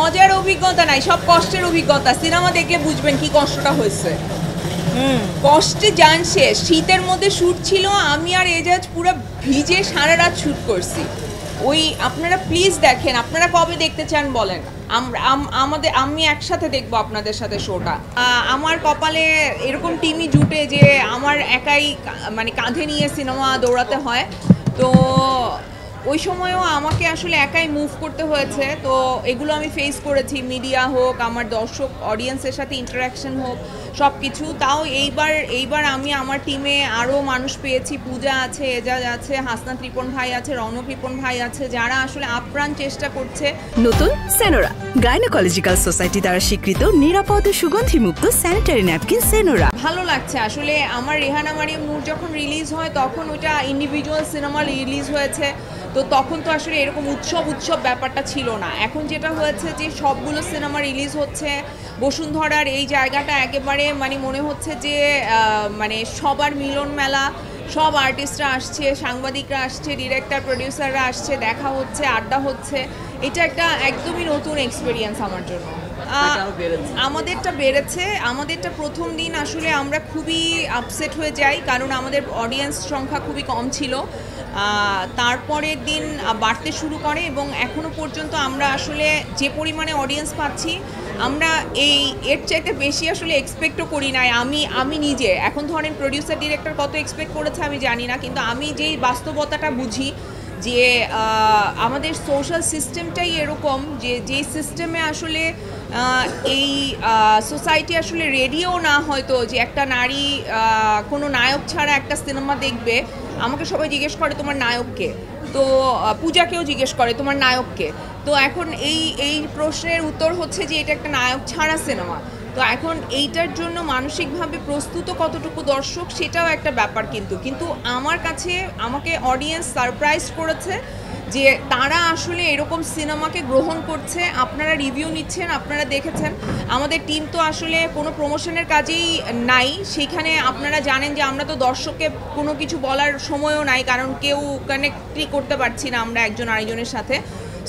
মজার অভিজ্ঞতা নাই, সব কষ্টের অভিজ্ঞতা। সিনেমা দেখলে বুঝবেন কি কষ্টটা হয়েছে। কষ্টে জান শেষ। শীতের মধ্যে শ্যুট ছিল, আমি আর এজাজ পুরো ভিজে সারা রাত শ্যুট করছি। ওই আপনারা প্লিজ দেখেন, আপনারা কবে দেখতে চান বলেন, আমি একসাথে দেখবো আপনাদের সাথে শোটা। আমার কপালে এরকম টিমই জুটে যে আমার একাই মানে কাঁধে নিয়ে সিনেমা দৌড়াতে হয়। তো ওই সময়ও আমাকে আসলে একাই মুভ করতে হয়েছে। তো এগুলো আমি ফেস করেছি, মিডিয়া হোক, আমার দর্শক অডিয়েন্সের সাথে ইন্টারাকশন হোক, সব কিছু। তাও এইবার আমি আমার টিমে আরও মানুষ পেয়েছি। পূজা আছে, এজাজ আছে, হাসনাত রিপন ভাই আছে, রৌনক রিপন ভাই আছে, যারা আসলে আপ্রাণ চেষ্টা করছে। নতুন সেনোরা, গাইনোকোলজিক্যাল সোসাইটি দ্বারা স্বীকৃত নিরাপদ ও সুগন্ধিমুক্ত স্যানিটারি ন্যাপকিন সেনোরা। ভালো লাগছে আসলে। আমার রেহানা মারিয়াম নূর যখন রিলিজ হয় তখন ওইটা ইন্ডিভিজুয়াল সিনেমা রিলিজ হয়েছে, তো তখন তো আসলে এরকম উৎসব ব্যাপারটা ছিল না। এখন যেটা হয়েছে যে সবগুলো সিনেমা রিলিজ হচ্ছে, বসুন্ধরার এই জায়গাটা একেবারে মানে মনে হচ্ছে যে মানে সবার মিলন মেলা, সব আর্টিস্টরা আসছে, সাংবাদিকরা আসছে, ডিরেক্টর প্রডিউসাররা আসছে, দেখা হচ্ছে, আড্ডা হচ্ছে। এটা একটা একদমই নতুন এক্সপিরিয়েন্স আমার জন্য। আমাদেরটা প্রথম দিন আসলে আমরা খুবই আপসেট হয়ে যাই, কারণ আমাদের অডিয়েন্স সংখ্যা খুবই কম ছিল। তারপরের দিন বাড়তে শুরু করে এবং এখনও পর্যন্ত আমরা আসলে যে পরিমাণে অডিয়েন্স পাচ্ছি, আমরা এর চাইতে বেশি আসলে এক্সপেক্টও করি নাই। আমি নিজে এখন ধরেন প্রডিউসার ডিরেক্টর কত এক্সপেক্ট করেছে আমি জানি না, কিন্তু আমি যেই বাস্তবতাটা বুঝি যে আমাদের সোশ্যাল সিস্টেমটাই এরকম যে সিস্টেমে আসলে এই সোসাইটি আসলে রেডিও না হয়তো যে একটা নারী কোনো নায়ক ছাড়া একটা সিনেমা দেখবে। আমাকে সবাই জিজ্ঞেস করে তোমার নায়ককে, তো পূজাকেও জিজ্ঞেস করে তোমার নায়ককে। তো এখন এই প্রশ্নের উত্তর হচ্ছে যে এটা একটা নায়ক ছাড়া সিনেমা। তো এখন এইটার জন্য মানসিকভাবে প্রস্তুত কতটুকু দর্শক সেটাও একটা ব্যাপার। কিন্তু আমার কাছে আমাকে অডিয়েন্স সারপ্রাইজ করেছে যে তারা আসলে এরকম সিনেমাকে গ্রহণ করছে। আপনারা রিভিউ নিচ্ছেন, আপনারা দেখেছেন। আমাদের টিম তো আসলে কোনো প্রমোশনের কাজেই নাই, সেইখানে আপনারা জানেন যে আমরা তো দর্শককে কোনো কিছু বলার সময়ও নাই, কারণ কেউ কানেক্টই করতে পারছি না আমরা একজন আরেকজনের সাথে।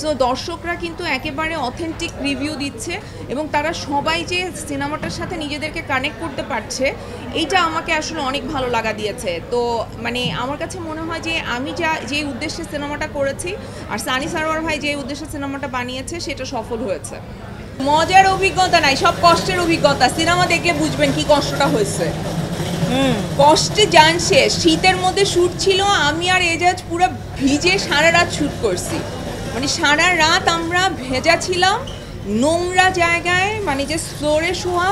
সো দর্শকরা কিন্তু একেবারে অথেন্টিক রিভিউ দিচ্ছে এবং তারা সবাই যে সিনেমাটার সাথে নিজেদেরকে কানেক্ট করতে পারছে, এইটা আমাকে আসলে অনেক ভালো লাগা দিয়েছে। তো মানে আমার কাছে মনে হয় যে আমি যে উদ্দেশ্যে সিনেমাটা করেছি আর সানি সারোয়ার ভাই যে উদ্দেশ্যে সিনেমাটা বানিয়েছে সেটা সফল হয়েছে। মজার অভিজ্ঞতা নাই, সব কষ্টের অভিজ্ঞতা। সিনেমা দেখলে বুঝবেন কি কষ্টটা হয়েছে। কষ্টে জান শেষ। শীতের মধ্যে শ্যুট ছিল, আমি আর এজাজ পুরো ভিজে সারা রাত শ্যুট করছি। মানে সারা রাত আমরা ভেজা ছিলাম, নোংরা জায়গায়, মানে যে ফ্লোরে শোয়া।